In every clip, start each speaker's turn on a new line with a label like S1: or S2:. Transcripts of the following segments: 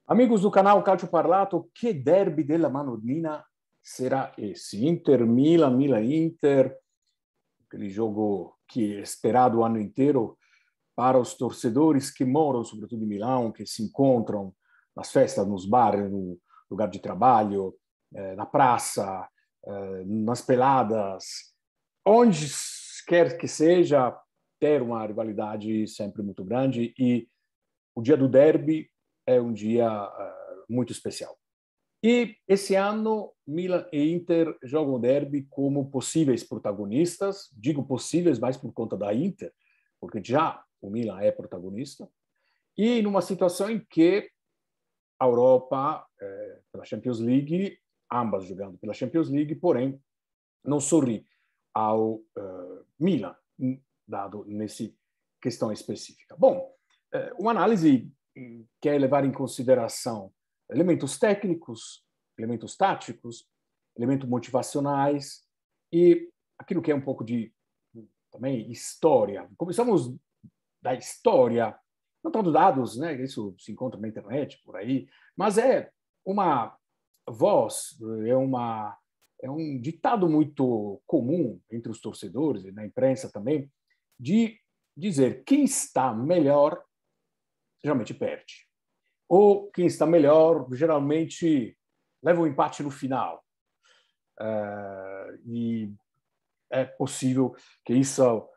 S1: Amigos do canal Calcio Parlato, que derby della Madonnina será esse? Inter-Milan, Milan-Inter, aquele jogo que é esperado o ano inteiro para os torcedores que moram, sobretudo em Milão, que se encontram nas festas, nos bares, no lugar de trabalho, na praça, nas peladas, onde quer que seja, ter uma rivalidade sempre muito grande, e o dia do derby é um dia muito especial. E esse ano, Milan e Inter jogam o derby como possíveis protagonistas. Digo possíveis mais por conta da Inter, porque já o Milan é protagonista. E numa situação em que a Europa, pela Champions League, ambas jogando pela Champions League, porém, não sorri ao Milan, dado nessa questão específica. Bom, uma análise quer levar em consideração elementos técnicos, elementos táticos, elementos motivacionais e aquilo que é um pouco de também história. Começamos da história, não tanto dados, né? Isso se encontra na internet por aí, mas é uma voz, é um ditado muito comum entre os torcedores e na imprensa também, de dizer quem está melhor geralmente perde. Ou quem está melhor geralmente leva um empate no final. E é possível que isso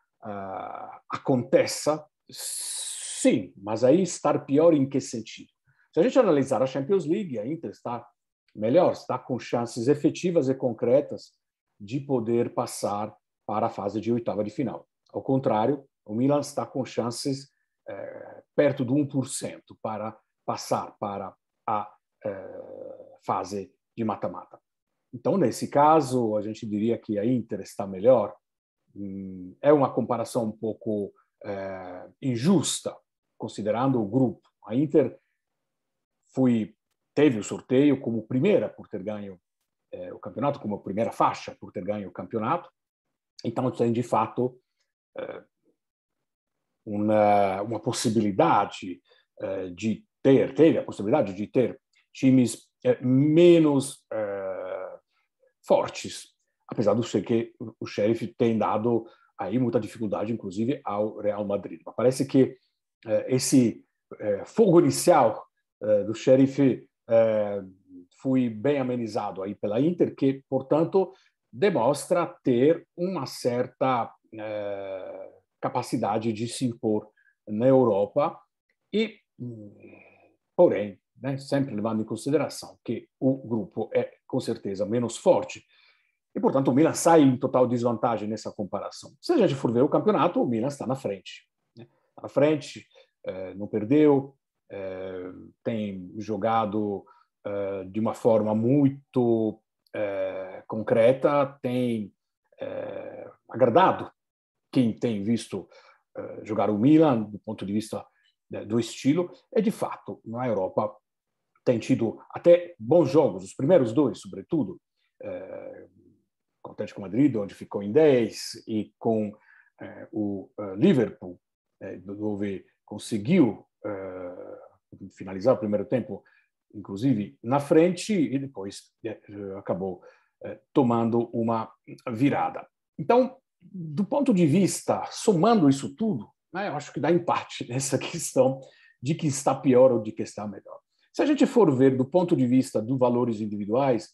S1: aconteça, sim, mas aí estar pior em que sentido? Se a gente analisar a Champions League, a Inter está melhor, está com chances efetivas e concretas de poder passar para a fase de oitava de final. Ao contrário, o Milan está com chances perto do 1% para passar para a fase de mata-mata. Então, nesse caso, a gente diria que a Inter está melhor. É uma comparação um pouco injusta, considerando o grupo. A Inter teve o sorteio como primeira por ter ganho o campeonato, como primeira faixa por ter ganho o campeonato. Então, tem, de fato, uma possibilidade teve a possibilidade de ter times menos fortes, apesar de ser que o Sheriff tem dado aí muita dificuldade, inclusive, ao Real Madrid. Mas parece que esse fogo inicial do Sheriff foi bem amenizado aí pela Inter, que, portanto, demonstra ter uma certa capacidade de se impor na Europa e, porém, né, sempre levando em consideração que o grupo é, com certeza, menos forte e, portanto, o Milan sai em total desvantagem nessa comparação. Se a gente for ver o campeonato, o Milan está na frente. Né? Está na frente, não perdeu, tem jogado de uma forma muito concreta, tem agradado quem tem visto jogar o Milan do ponto de vista do estilo, de fato, na Europa tem tido até bons jogos, os primeiros dois, sobretudo, com o Atlético Madrid, onde ficou em 10, e com o Liverpool, onde conseguiu finalizar o primeiro tempo, inclusive, na frente, e depois acabou tomando uma virada. Então, do ponto de vista, somando isso tudo, né, eu acho que dá empate nessa questão de que está pior ou de que está melhor. Se a gente for ver do ponto de vista dos valores individuais,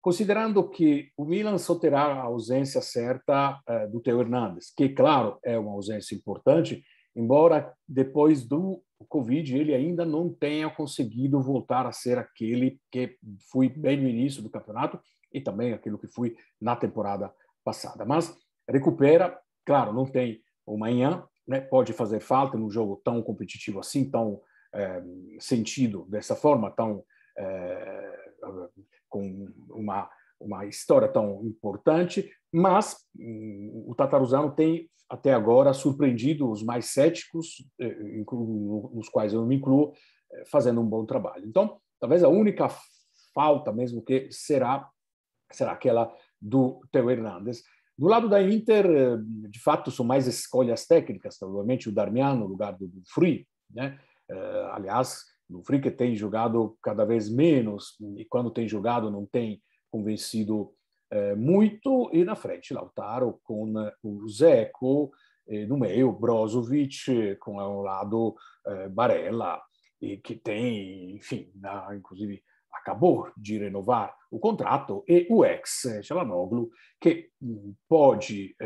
S1: considerando que o Milan só terá a ausência certa do Theo Hernandes, que, claro, é uma ausência importante, embora depois do Covid ele ainda não tenha conseguido voltar a ser aquele que foi bem no início do campeonato e também aquilo que foi na temporada passada. Mas recupera, claro, não tem o Maignan, né, pode fazer falta num jogo tão competitivo assim, tão sentido dessa forma, tão com uma história tão importante, mas o Tataruzano tem até agora surpreendido os mais céticos, nos quais eu me incluo, fazendo um bom trabalho. Então, talvez a única falta mesmo que será aquela do Theo Hernandes. Do lado da Inter, de fato, são mais escolhas técnicas, provavelmente o Darmian no lugar do Free, né? Aliás, O Frick tem jogado cada vez menos, e quando tem jogado não tem convencido muito. E na frente, Lautaro com o Dzeko, no meio, Brozovic, com ao lado Barella, e que tem, enfim, inclusive acabou de renovar o contrato, e o ex-Çalhanoğlu, que pode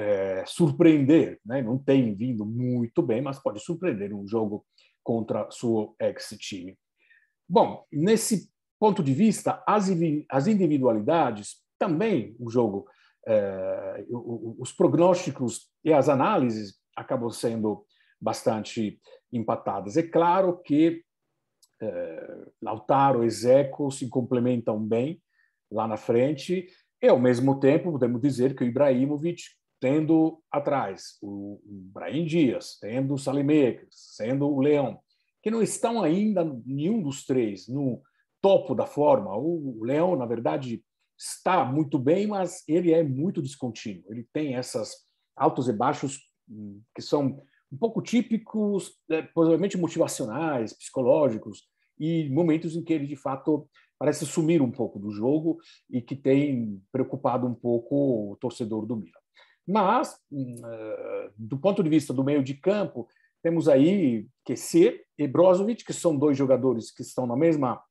S1: surpreender, né? Não tem vindo muito bem, mas pode surpreender um jogo contra seu ex-time. Bom, nesse ponto de vista, as individualidades, também o jogo, os prognósticos e as análises acabam sendo bastante empatadas. É claro que Lautaro e Dzeko se complementam bem lá na frente, e ao mesmo tempo podemos dizer que o Ibrahimovic, tendo atrás o Brahim Dias, tendo o Saelemaekers, sendo o Leão, que não estão ainda nenhum dos três no topo da forma. O Leão, na verdade, está muito bem, mas ele é muito descontínuo. Ele tem essas altos e baixos que são um pouco típicos, possivelmente motivacionais, psicológicos, e momentos em que ele, de fato, parece sumir um pouco do jogo e que tem preocupado um pouco o torcedor do Milan. Mas, do ponto de vista do meio de campo, temos aí Kessie e Brozovic, que são dois jogadores que estão na mesma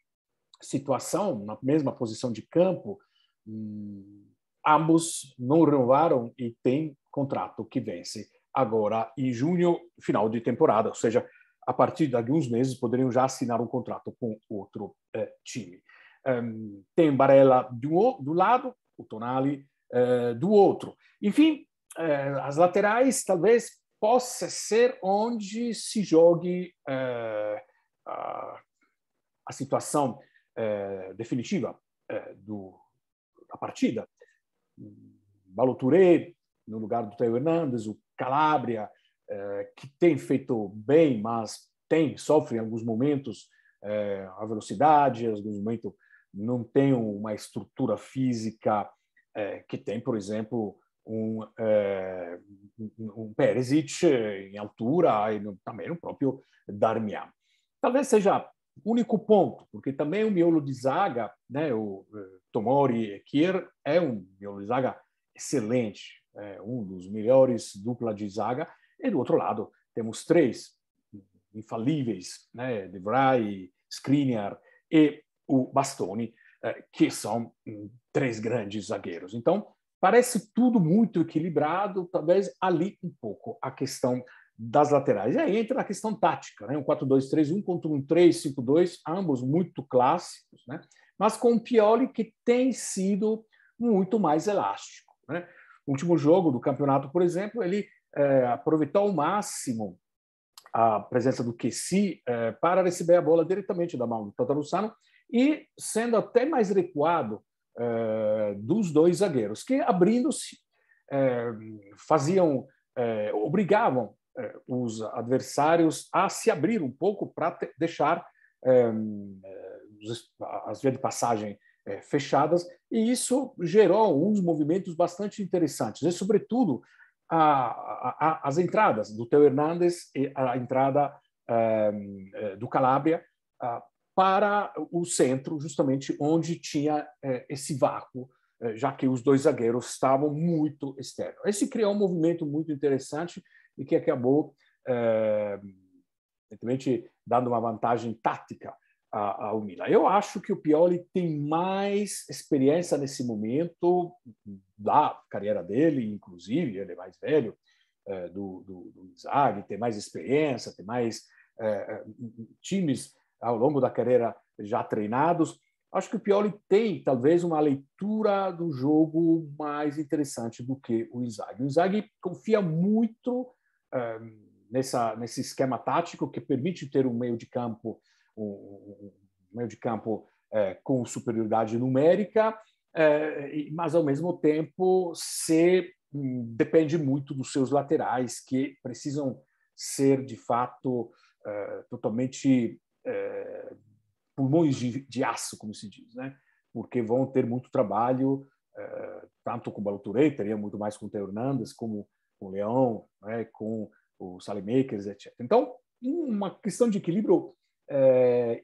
S1: situação, na mesma posição de campo. Ambos não renovaram e têm contrato que vence agora em junho, final de temporada, ou seja, a partir de alguns meses poderiam já assinar um contrato com outro time. Tem Barella do lado, o Tonali do outro. Enfim, as laterais talvez possa ser onde se jogue a situação definitiva da partida. Ballo-Touré no lugar do Theo Hernandes, o Calabria, que tem feito bem, mas sofre em alguns momentos a velocidade, em alguns momentos não tem uma estrutura física que tem, por exemplo, um Perisic em altura e também o próprio Darmian. Talvez seja o único ponto, porque também o miolo de zaga, né, o Tomori e Kier, é um miolo de zaga excelente, um dos melhores dupla de zaga, e do outro lado temos três infalíveis, né, De Vrij, Skriniar e o Bastoni, que são três grandes zagueiros. Então, parece tudo muito equilibrado, talvez ali um pouco a questão das laterais. E aí entra a questão tática, né? Um 4-2-3-1 contra um 3-5-2, ambos muito clássicos, né? Mas com o Pioli que tem sido muito mais elástico, né? No último jogo do campeonato, por exemplo, ele aproveitou ao máximo a presença do Kessie para receber a bola diretamente da mão do Tatarusano e sendo até mais recuado dos dois zagueiros, que abrindo-se obrigavam os adversários a se abrir um pouco para deixar as vias de passagem fechadas, e isso gerou uns movimentos bastante interessantes, e sobretudo as entradas do Theo Hernandes e a entrada do Calabria para o centro, justamente onde tinha esse vácuo, já que os dois zagueiros estavam muito externos. Esse criou um movimento muito interessante e que acabou, evidentemente, dando uma vantagem tática ao Milan. Eu acho que o Pioli tem mais experiência nesse momento da carreira dele, inclusive, ele é mais velho do Inzaghi, tem mais experiência, tem mais times ao longo da carreira já treinados. Acho que o Pioli tem, talvez, uma leitura do jogo mais interessante do que o Inzaghi. O Inzaghi confia muito nesse esquema tático que permite ter um meio de campo com superioridade numérica, mas, ao mesmo tempo, depende muito dos seus laterais, que precisam ser, de fato, totalmente pulmões de aço, como se diz, né? Porque vão ter muito trabalho, tanto com o Ballo-Touré, teria muito mais com o Theo Hernandes, como com o Leão, né? Com o Saelemaekers, etc. Então, uma questão de equilíbrio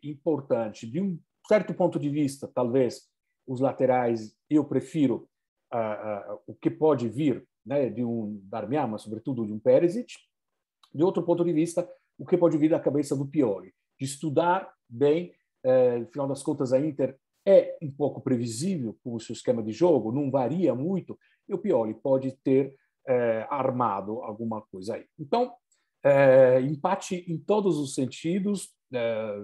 S1: importante. De um certo ponto de vista, talvez, os laterais, eu prefiro o que pode vir, né, de um Darmian, mas sobretudo de um Perisic. De outro ponto de vista, o que pode vir da cabeça do Pioli, de estudar bem. No final das contas, a Inter é um pouco previsível com o seu esquema de jogo, não varia muito, e o Pioli pode ter armado alguma coisa aí. Então, empate em todos os sentidos.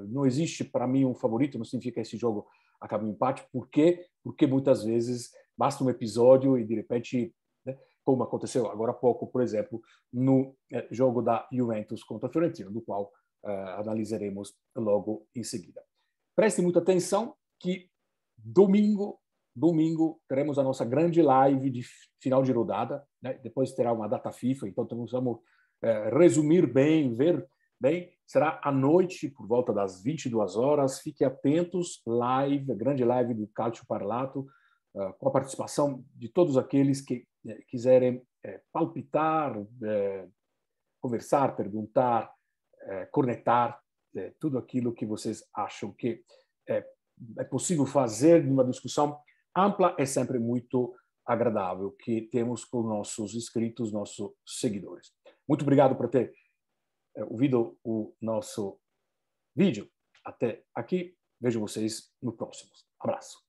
S1: Não existe, para mim, um favorito, não significa que esse jogo acabe em empate. Por quê? Porque muitas vezes basta um episódio e, de repente, né, como aconteceu agora há pouco, por exemplo, no jogo da Juventus contra a Fiorentina, do qual analisaremos logo em seguida. Preste muita atenção que domingo teremos a nossa grande live de final de rodada, né? Depois terá uma data FIFA, então vamos resumir bem, ver bem. Será à noite, por volta das 22 horas. Fiquem atentos, grande live do Calcio Parlato, com a participação de todos aqueles que quiserem palpitar, conversar, perguntar, cornetar, tudo aquilo que vocês acham que é possível fazer numa discussão ampla. É sempre muito agradável que temos com nossos inscritos, nossos seguidores. Muito obrigado por ter ouvido o nosso vídeo. Até aqui. Vejo vocês no próximo. Abraço.